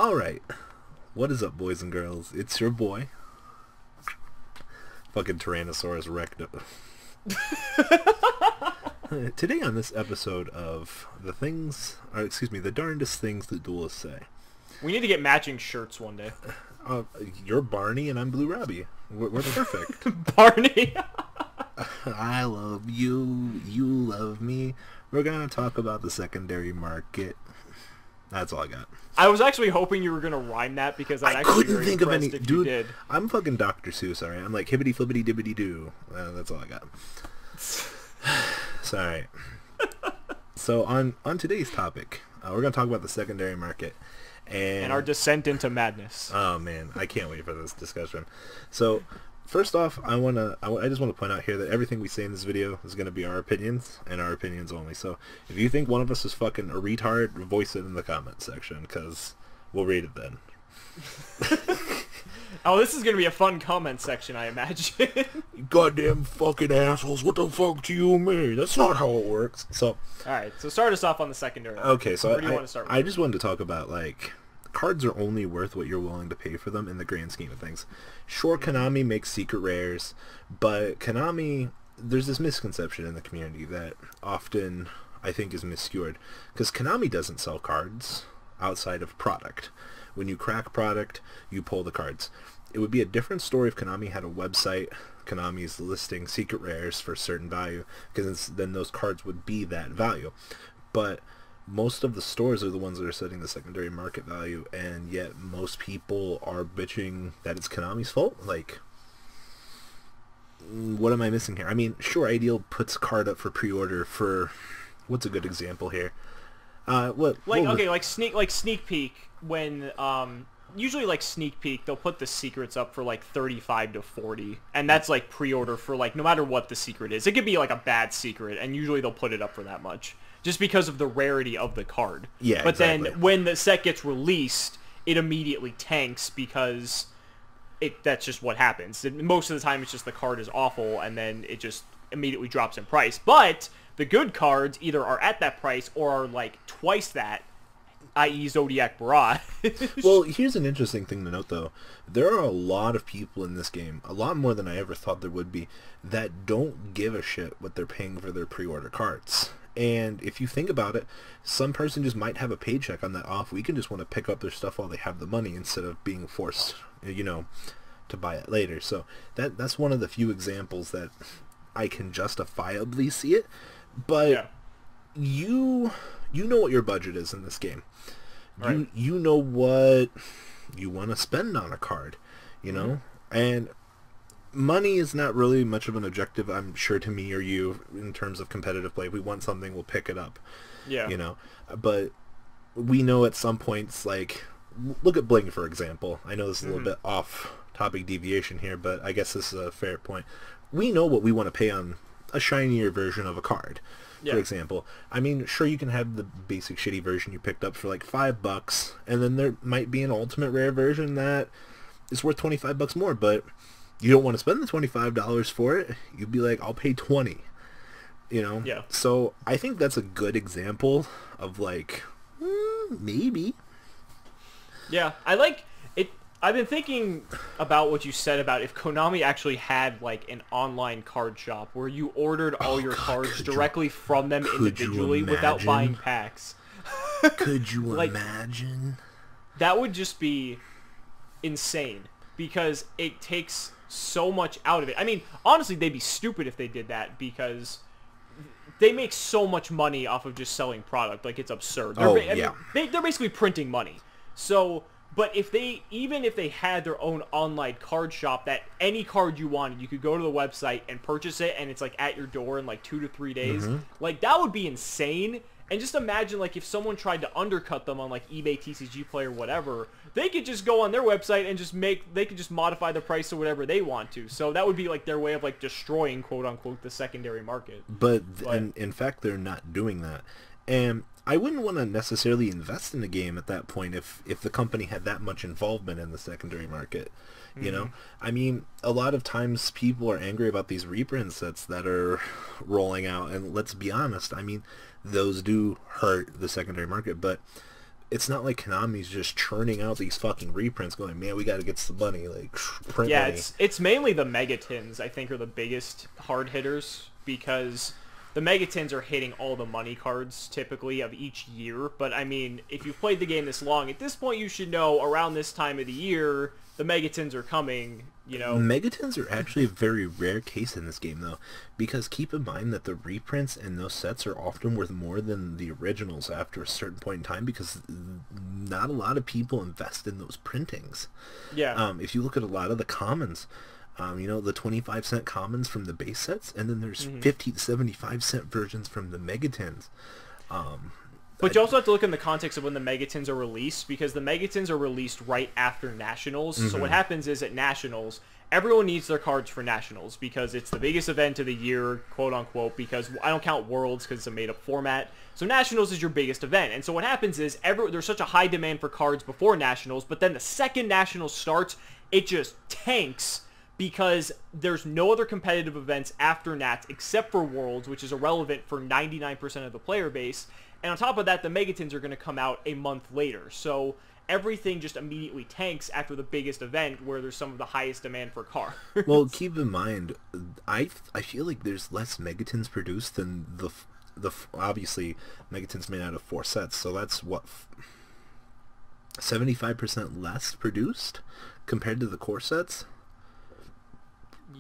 Alright, what is up, boys and girls? It's your boy, fucking Tyrannosaurus Recto. Today on this episode of the darndest things that duelists say. We need to get matching shirts one day. You're Barney and I'm Blue Robbie. We're perfect. Barney! I love you, you love me. We're gonna talk about the secondary market. That's all I got. I was actually hoping you were gonna rhyme that because I couldn't think of any. Dude, did. I'm fucking Dr. Seuss, alright? I'm like hibbity flippity dibbity doo. That's all I got. Sorry. So on today's topic, we're gonna talk about the secondary market and our descent into madness. Oh man, I can't wait for this discussion. So first off, I just want to point out here that everything we say in this video is going to be our opinions and our opinions only. So if you think one of us is fucking a retard, voice it in the comments section because we'll read it then. Oh, this is going to be a fun comment section, I imagine. You goddamn fucking assholes, what the fuck do you mean? That's not how it works. So, alright, so start us off on the secondary. Okay, so where do you want to start with? I just wanted to talk about, like, cards are only worth what you're willing to pay for them in the grand scheme of things. Sure, Konami makes secret rares, but Konami, there's this misconception in the community that often I think is miscued, because Konami doesn't sell cards outside of product. When you crack product, you pull the cards. It would be a different story if Konami had a website. Konami's listing secret rares for a certain value, because then those cards would be that value. But most of the stores are the ones that are setting the secondary market value, and yet most people are bitching that it's Konami's fault. Like, what am I missing here? I mean, sure, Ideal puts card up for pre-order for, what's a good example here? Like sneak peek when usually like sneak peek they'll put the secrets up for like 35 to 40, and that's like pre-order for like no matter what the secret is. It could be like a bad secret, and usually they'll put it up for that much just because of the rarity of the card. Yeah, but exactly. Then when the set gets released, it immediately tanks because that's just what happens. Most of the time it's just the card is awful, and then it just immediately drops in price. But the good cards either are at that price or are like twice that, i.e. Zodiac Barrage. Well, here's an interesting thing to note, though. There are a lot of people in this game, a lot more than I ever thought there would be, that don't give a shit what they're paying for their pre-order cards. And if you think about it, some person just might have a paycheck on that off week and just want to pick up their stuff while they have the money instead of being forced, to buy it later. So that's one of the few examples that I can justifiably see it. But yeah. You know what your budget is in this game. Right. You know what you want to spend on a card, and money is not really much of an objective, I'm sure, to me or you in terms of competitive play. If we want something, we'll pick it up. Yeah. But we know at some points, like, look at Bling, for example. I know this is a little bit off topic deviation here, but I guess this is a fair point. We know what we want to pay on a shinier version of a card. For example, I mean, sure, you can have the basic shitty version you picked up for like $5, and then there might be an ultimate rare version that is worth $25 more, but you don't want to spend the $25 for it. You'd be like, I'll pay $20. Yeah. So I think that's a good example of like, maybe. Yeah, I like it. I've been thinking about what you said about if Konami actually had like an online card shop where you ordered all your cards directly from them individually without buying packs. Could you imagine? That would just be insane because it takes so much out of it. I mean, honestly, they'd be stupid if they did that because they make so much money off of just selling product. Like, it's absurd. They're basically printing money. So, but if they had their own online card shop that any card you wanted, you could go to the website and purchase it, and it's like at your door in like 2 to 3 days. Like, that would be insane. And just imagine, like, if someone tried to undercut them on like eBay, TCG Player, whatever, they could just go on their website and they could just modify the price to whatever they want to. So that would be like their way of like destroying, quote unquote, the secondary market. But in fact, they're not doing that. And I wouldn't want to necessarily invest in the game at that point if the company had that much involvement in the secondary market. I mean, a lot of times people are angry about these reprint sets that are rolling out, and let's be honest, I mean, those do hurt the secondary market, but it's not like Konami's just churning out these fucking reprints going, man, we gotta get some money, like, print Yeah, money. it's mainly the Megatins, I think, are the biggest hard hitters, because the Megatins are hitting all the money cards, typically, of each year. But, I mean, if you've played the game this long, at this point you should know, around this time of the year, the Megatins are coming, you know. Megatins are actually a very rare case in this game, though, because keep in mind that the reprints in those sets are often worth more than the originals after a certain point in time, because not a lot of people invest in those printings. Yeah. If you look at a lot of the commons, you know, the 25-cent commons from the base sets, and then there's 50 to 75-cent versions from the Megatins. But you also have to look in the context of when the Megatins are released, because the Megatins are released right after Nationals. So what happens is at Nationals, everyone needs their cards for Nationals, because it's the biggest event of the year, quote unquote, because I don't count Worlds because it's a made-up format. So Nationals is your biggest event. And so what happens is there's such a high demand for cards before Nationals, but then the second Nationals starts, it just tanks, because there's no other competitive events after Nats except for Worlds, which is irrelevant for 99% of the player base. And on top of that, the Megatins are going to come out a month later. So everything just immediately tanks after the biggest event, where there's some of the highest demand for cards. Well, keep in mind, I feel like there's less Megatins produced than the obviously Megatins made out of 4 sets, so that's what 75% less produced compared to the core sets.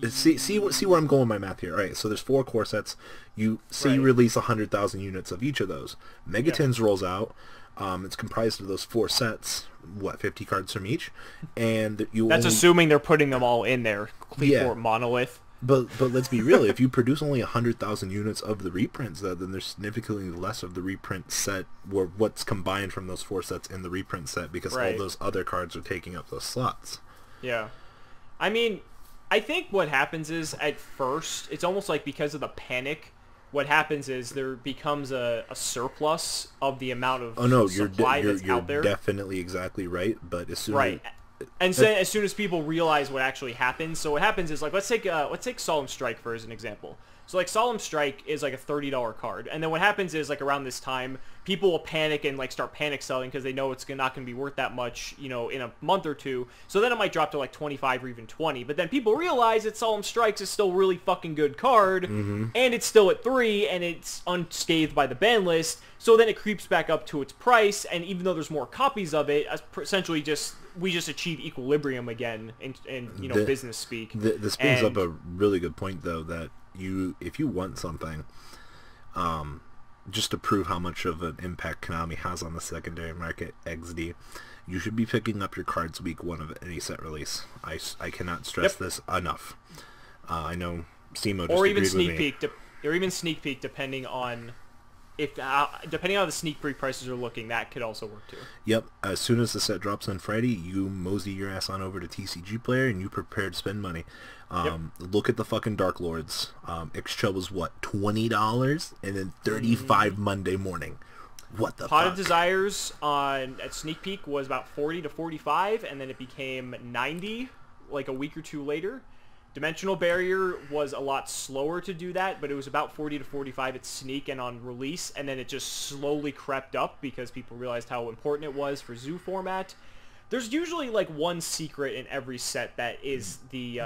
See where I'm going with my math here. All right, so there's 4 core sets. You release 100,000 units of each of those. Megatins rolls out. It's comprised of those 4 sets. What, 50 cards from each, and that's assuming they're putting them all in there. For monolith. But let's be real. If you produce only 100,000 units of the reprints, then there's significantly less of the reprint set, or what's combined from those 4 sets in the reprint set, because all those other cards are taking up those slots. Yeah, I mean, I think what happens is, at first, it's almost like because of the panic, what happens is there becomes a surplus of the amount of supply that's out there. You're definitely exactly right, but as soon as as soon as people realize what actually happens, so what happens is, like, let's take Solemn Strike for as an example. So, like, Solemn Strike is like a $30 card, and then what happens is, like, around this time, people will panic and, like, start panic selling because they know it's not going to be worth that much, you know, in a month or two. So then it might drop to like 25 or even 20, but then people realize that Solemn Strikes is still a really fucking good card, and it's still at 3, and it's unscathed by the ban list. So then it creeps back up to its price, and even though there's more copies of it, essentially we just achieve equilibrium again in you know, business speak. This brings up a really good point, though, that if you want something, just to prove how much of an impact Konami has on the secondary market, XD, you should be picking up your cards week 1 of any set release. I cannot stress this enough. I know Simo just agreed with me. Or even sneak peek, depending on depending on how the sneak peek prices are looking, that could also work too. Yep. As soon as the set drops on Friday, you mosey your ass on over to TCG Player and you prepare to spend money. Look at the fucking Dark Lords. Ixchel was what, $20, and then $35 Monday morning. What the Pot fuck? of Desires at Sneak Peek was about 40 to 45, and then it became 90 like a week or two later. Dimensional Barrier was a lot slower to do that, but it was about 40 to 45 at Sneak and on release, and then it just slowly crept up because people realized how important it was for Zoo format. There's usually like one secret in every set that is the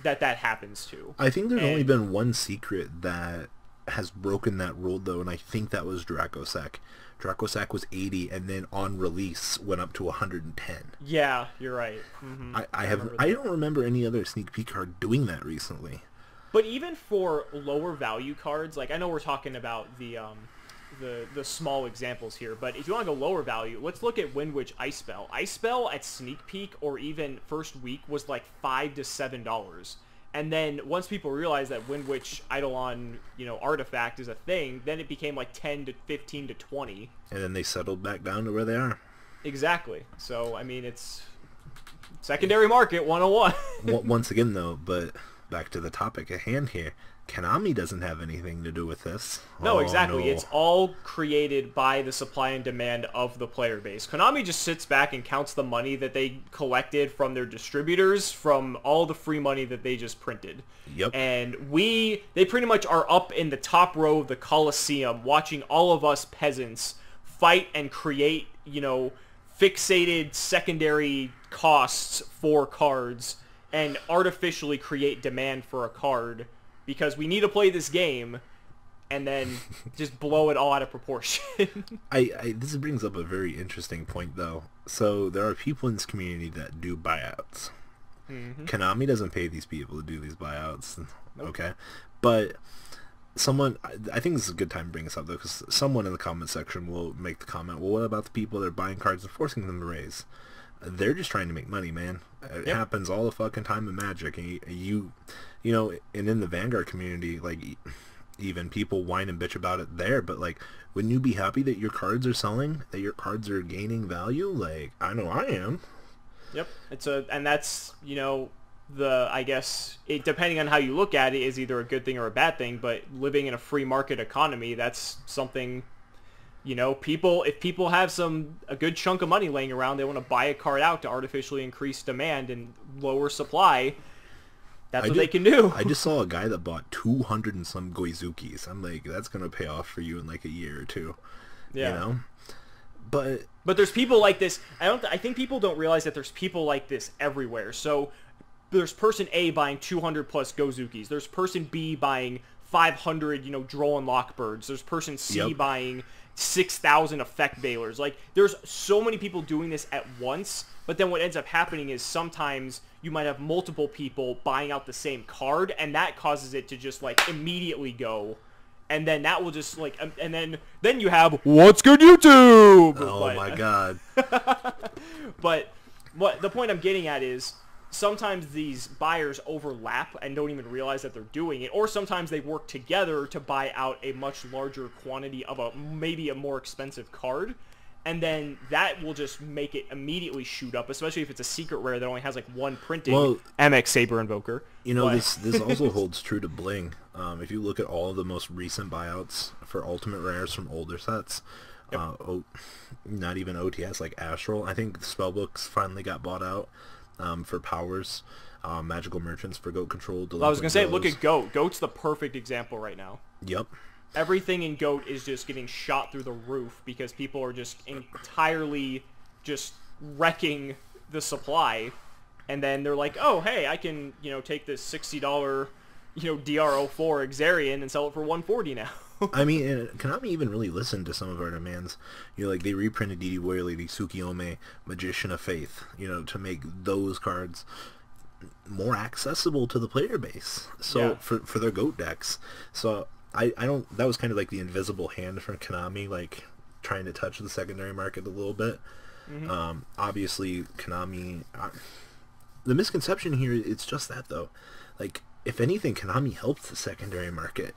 that happens to. I think there's only been one secret that has broken that rule, though, and I think that was Dracossack. Dracossack was 80, and then on release went up to 110. Yeah, you're right. I don't remember any other sneak peek card doing that recently. But even for lower value cards, like I know we're talking about the small examples here, but if you want to go lower value, let's look at Windwitch Ice Spell. Ice Spell at Sneak Peek or even first week was like $5 to $7. And then once people realized that Windwitch Eidolon, artifact is a thing, then it became like 10 to 15 to 20. And then they settled back down to where they are. Exactly. So, I mean, it's secondary market 101. Once again, though, but back to the topic at hand here, Konami doesn't have anything to do with this. No, exactly. No. It's all created by the supply and demand of the player base. Konami just sits back and counts the money that they collected from their distributors, from all the free money that they just printed. Yep. And they pretty much are up in the top row of the Coliseum watching all of us peasants fight and create you know, fixated secondary costs for cards and artificially create demand for a card because we need to play this game, and then just blow it all out of proportion. This brings up a very interesting point, though. So there are people in this community that do buyouts. Mm-hmm. Konami doesn't pay these people to do these buyouts. Nope. Okay, but someone, I think this is a good time to bring this up, though, because someone in the comment section will make the comment, well, what about the people that are buying cards and forcing them to raise? They're just trying to make money, man. It happens all the fucking time in Magic. And you know, and in the Vanguard community, like, even people whine and bitch about it there, but, like, wouldn't you be happy that your cards are selling, that your cards are gaining value? Like, I know I am. Yep. And that's, you know, I guess, it, depending on how you look at it, is either a good thing or a bad thing, but living in a free market economy, that's something, you know, if people have a good chunk of money laying around, they want to buy a card out to artificially increase demand and lower supply, that's what they can do. I just saw a guy that bought 200 and some Goizukis. I'm like, that's going to pay off for you in like a year or two. Yeah. You know? But there's people like this. I think people don't realize that there's people like this everywhere. So there's person A buying 200 plus Gozukis. There's person B buying 500, you know, Droll and Lockbirds. There's person C buying 6,000 Effect Veilers. Like, there's so many people doing this at once, but then what ends up happening is sometimes you might have multiple people buying out the same card, and that causes it to just, like, immediately go. And then that will just, like, and then you have, what's good, YouTube? Oh, my God. But the point I'm getting at is, sometimes these buyers overlap and don't even realize that they're doing it, or sometimes they work together to buy out a much larger quantity of maybe a more expensive card, and then that will just make it immediately shoot up, especially if it's a secret rare that only has like one printing. Well, MX Saber Invoker. You know, this also holds true to Bling. If you look at all of the most recent buyouts for Ultimate Rares from older sets, not even OTS, like Astral, I think Spellbooks finally got bought out. For powers, magical merchants for goat control. I was gonna say, look at Goat. Goat's the perfect example right now. Yep. Everything in Goat is just getting shot through the roof because people are just entirely just wrecking the supply, and then they're like, oh hey, I can, you know, take this $60, you know, DR04 Exarian and sell it for $140 now. I mean, and Konami even really listened to some of our demands. You know, like, they reprinted DD Warrior Lady, Tsukiyomi, Magician of Faith, you know, to make those cards more accessible to the player base. So, for their GOAT decks. So, I don't, that was kind of like the invisible hand from Konami, like, trying to touch the secondary market a little bit. Mm-hmm. Obviously, Konami, the misconception here, it's just that, though. Like, if anything, Konami helped the secondary market.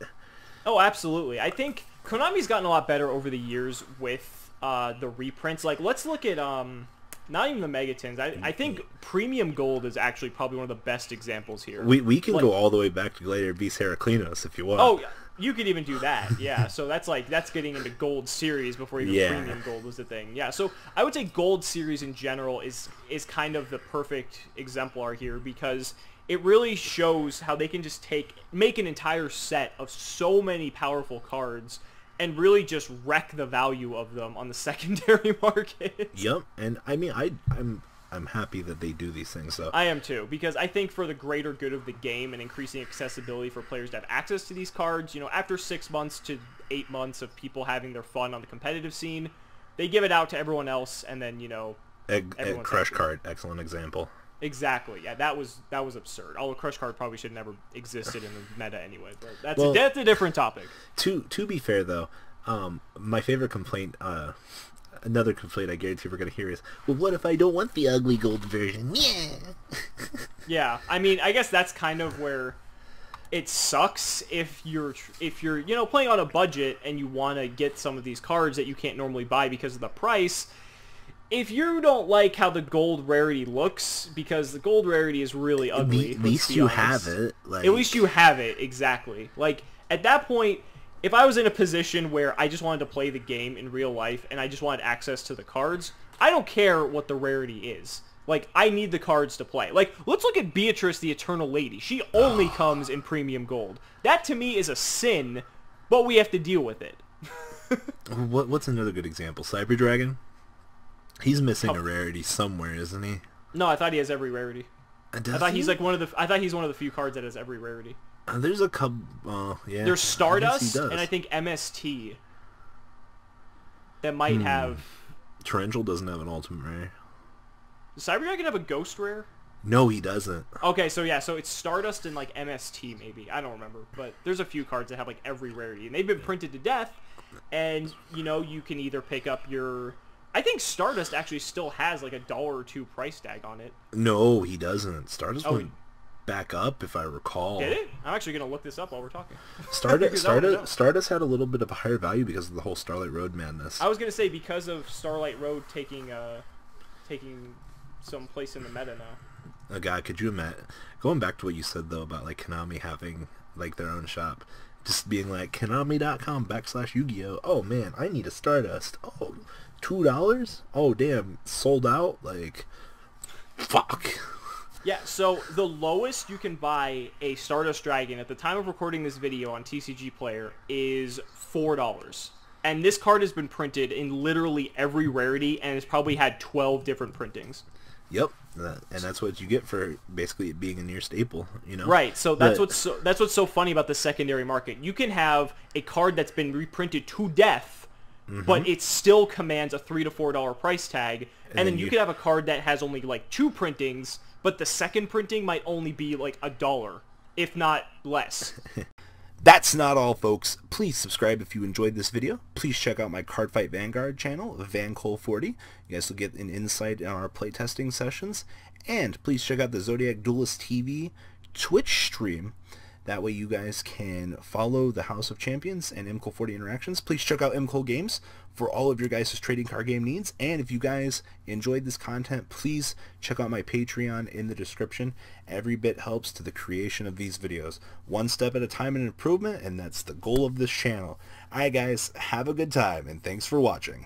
Oh, absolutely. I think Konami's gotten a lot better over the years with the reprints. Like, let's look at not even the Megatins. I think Premium Gold is actually probably one of the best examples here. We can go all the way back to Gladiator Beast Heraclinos if you want. Oh, you could even do that. Yeah. So that's getting into Gold Series before even Premium Gold was the thing. Yeah. So I would say Gold Series in general is kind of the perfect exemplar here because it really shows how they can just make an entire set of so many powerful cards and really just wreck the value of them on the secondary market. Yep, and I mean, I'm happy that they do these things. So I am too, because I think for the greater good of the game and increasing accessibility for players to have access to these cards, you know, after 6 months to 8 months of people having their fun on the competitive scene, they give it out to everyone else, and then, you know, Crush Card, excellent example. Exactly. Yeah, that was absurd. Although Crush Card probably should never existed in the meta anyway. But that's a different topic. To be fair though, my favorite complaint, another complaint I guarantee we're gonna hear is, well, what if I don't want the ugly gold version? Yeah. Yeah. I mean, I guess that's kind of where it sucks if you're you know, playing on a budget and you want to get some of these cards that you can't normally buy because of the price. If you don't like how the gold rarity looks, because the gold rarity is really ugly. At least you have it. Like... At least you have it, exactly. Like, at that point, if I was in a position where I just wanted to play the game in real life and I just wanted access to the cards, I don't care what the rarity is. Like, I need the cards to play. Like, let's look at Beatrice the Eternal Lady. She only comes in premium gold. That, to me, is a sin, but we have to deal with it. What's another good example? Cyber Dragon? He's missing a rarity somewhere, isn't he? No, I thought he has every rarity. I thought he's like one of the. I thought he's one of the few cards that has every rarity. There's a couple. Yeah. There's Stardust and I think MST. That might have. Torrential doesn't have an ultimate rare. Does Cyberdragon have a ghost rare? No, he doesn't. Okay, so yeah, so it's Stardust and like MST maybe. I don't remember, but there's a few cards that have like every rarity, and they've been printed to death. And you know, you can either pick up your. I think Stardust actually still has like $1 or $2 price tag on it. No, he doesn't. Stardust went back up, if I recall. Did it? I'm actually gonna look this up while we're talking. Stardust had a little bit of a higher value because of the whole Starlight Road madness. I was gonna say because of Starlight Road taking some place in the meta now. God, could you imagine? Going back to what you said though about like Konami having like their own shop, just being like Konami.com/Yugioh. Oh man, I need a Stardust. Oh, $2? Oh damn, sold out. Like, fuck. Yeah, so the lowest you can buy a Stardust Dragon at the time of recording this video on TCG Player is $4. And this card has been printed in literally every rarity and has probably had 12 different printings. Yep, and that's what you get for basically it being a near staple, you know? Right, so that's what's so funny about the secondary market. You can have a card that's been reprinted to death, but it still commands a $3 to $4 price tag, and then you could have a card that has only like 2 printings, but the second printing might only be like $1, if not less. That's not all, folks. Please subscribe if you enjoyed this video. Please check out my Cardfight Vanguard channel, VanCole40. You guys will get an insight on our playtesting sessions. And please check out the Zodiac Duelist TV Twitch stream. That way you guys can follow the House of Champions and MCole40 interactions. Please check out MCole Games for all of your guys' trading card game needs. And if you guys enjoyed this content, please check out my Patreon in the description. Every bit helps to the creation of these videos. One step at a time in improvement, and that's the goal of this channel. Alright guys, have a good time, and thanks for watching.